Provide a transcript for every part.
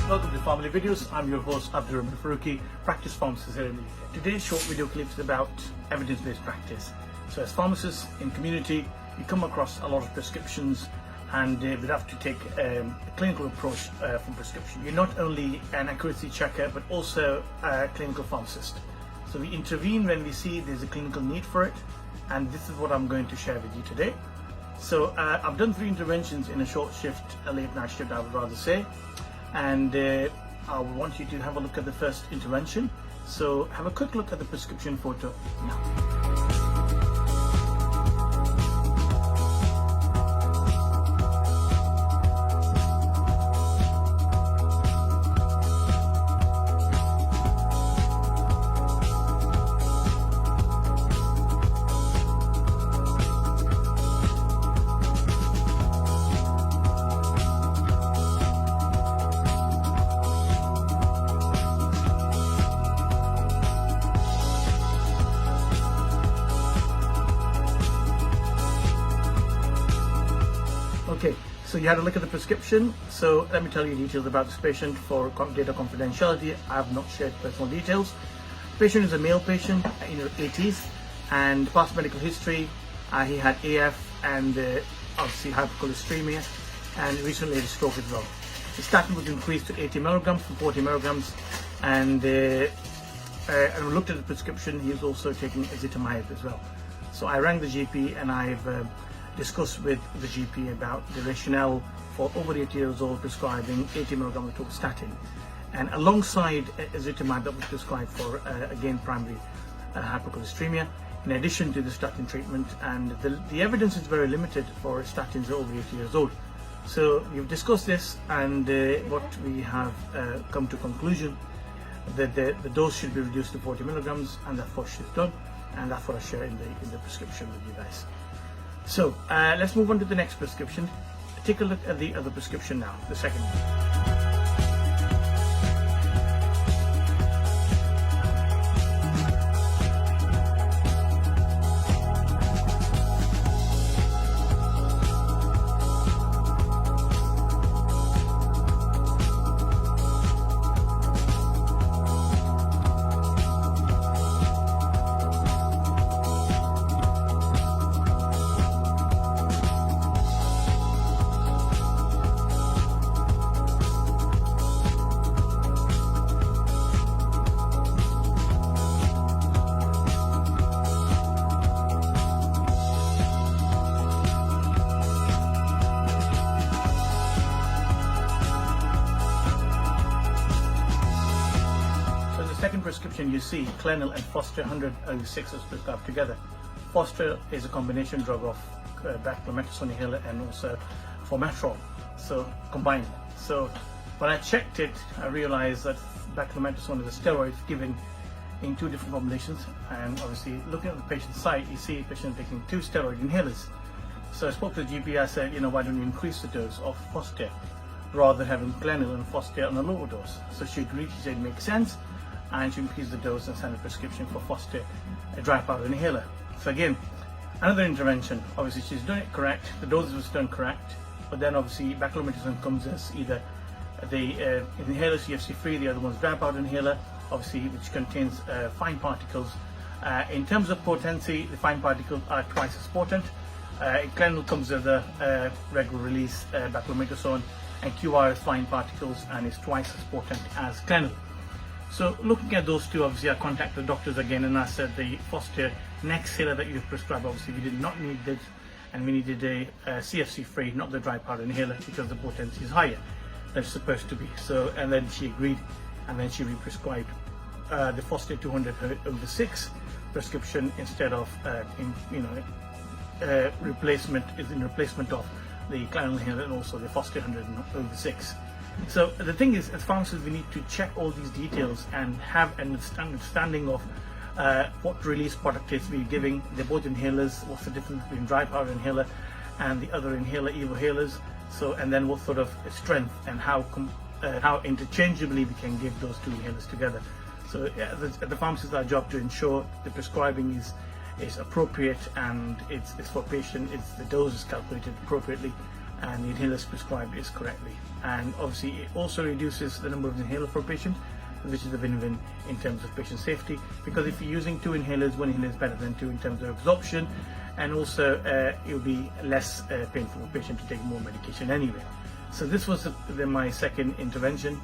Welcome to Family Videos. I'm your host Abdul Faruqi, practice pharmacist here in the UK. Today's short video clip is about evidence-based practice. So as pharmacists in community, you come across a lot of prescriptions and we have to take a clinical approach from prescription. You're not only an accuracy checker but also a clinical pharmacist. So we intervene when we see there's a clinical need for it, and this is what I'm going to share with you today. So I've done 3 interventions in a short shift, a late night shift I would rather say, and I want you to have a look at the first intervention. So have a quick look at the prescription photo now. Okay, so you had a look at the prescription. So let me tell you details about this patient. For data confidentiality, I have not shared personal details. The patient is a male patient in her 80s, and past medical history, he had AF and obviously hypercholesteremia, and recently had a stroke as well. The statin was increased to 80 milligrams from 40 milligrams, and we looked at the prescription. He was also taking ezetimibe as well. So I rang the GP and I've discussed with the GP about the rationale for over 80 years old prescribing 80 milligrams of statin, and alongside ezetimibe that was prescribed for again primary hypercholesteremia, in addition to the statin treatment. And the evidence is very limited for statins over 80 years old. So we've discussed this, and what we have come to conclusion that the dose should be reduced to 40 milligrams, and that's what she's done, and that's what I share in the prescription with you guys. So let's move on to the next prescription. Take a look at the other prescription now, the second one. Second prescription, you see Clenil and Foster 100/6 is prescribed together. Foster is a combination drug of baclometasone inhaler and also formoterol, so combined. So when I checked it, I realized that baclometasone is a steroid given in 2 different formulations, and obviously looking at the patient's site, you see the patient taking 2 steroid inhalers. So I spoke to the GP. I said, why don't you increase the dose of Foster rather than having Clenil and Foster on a lower dose? So she agreed. She said it makes sense, and to increase the dose and send a prescription for Foster, a dry powder inhaler. So again, another intervention. Obviously she's doing it correct, the dose was done correct, but then obviously baclometasone comes as either the inhaler CFC free, the other one's dry powder inhaler, obviously, which contains fine particles. In terms of potency, the fine particles are twice as potent. Clenil comes as a regular release baclometasone, and QR is fine particles and is twice as potent as Clenil. So looking at those 2, obviously I contacted the doctors again, and I said the Foster next inhaler that you've prescribed, obviously we did not need this, and we needed a CFC free, not the dry powder inhaler, because the potency is higher than it's supposed to be. So, and then she agreed, and then she re-prescribed the Foster 200/6 prescription instead of replacement of the Clenil inhaler and also the Foster 100/6. So the thing is, as pharmacists, we need to check all these details and have an understanding of what release product is we're giving. They're both inhalers. What's the difference between dry powder inhaler and the other inhaler, evohalers? So, and then what sort of strength and how interchangeably we can give those 2 inhalers together. So at the pharmacist, our job to ensure the prescribing is appropriate and it's for patient. The dose is calculated appropriately, and the inhaler is prescribed is correctly. And obviously it also reduces the number of inhalers per patient, which is a win-win in terms of patient safety, because if you're using 2 inhalers, 1 inhaler is better than 2 in terms of absorption, and also it will be less painful for the patient to take more medication anyway. So this was my second intervention.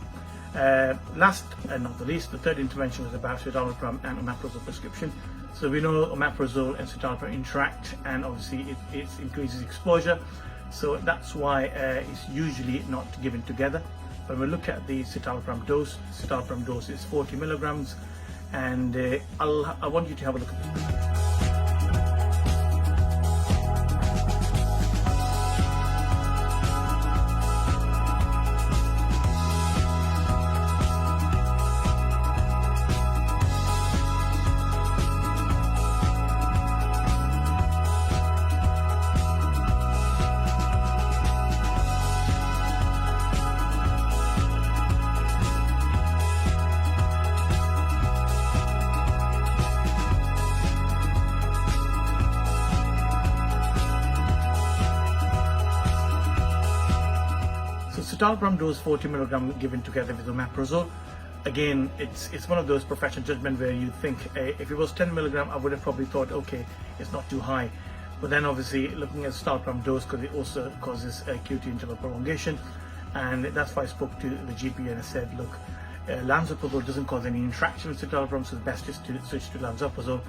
Last and not the least, the third intervention was about citalopram and omeprazole prescription. So we know omeprazole and citalopram interact, and obviously it increases exposure. So that's why it's usually not given together. When we look at the citalopram dose is 40 milligrams, and I want you to have a look at this. Citalopram dose 40 milligram given together with omeprazole. Again, it's one of those professional judgment where you think if it was 10 milligram, I would have probably thought, okay, it's not too high. But then obviously looking at citalopram dose, because it also causes QT interval prolongation, and that's why I spoke to the GP and I said, look, lansoprazole doesn't cause any interaction with citalopram, so it's best just to switch to lansoprazole.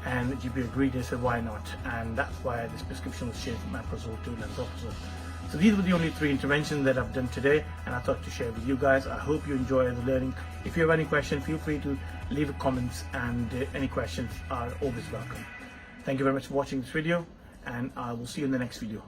And the GP agreed. They said, why not? And that's why this prescription was changed from omeprazole to lansoprazole. So these were the only 3 interventions that I've done today, and I thought to share with you guys. I hope you enjoy the learning. If you have any questions, feel free to leave comments, and any questions are always welcome. Thank you very much for watching this video, and I will see you in the next video.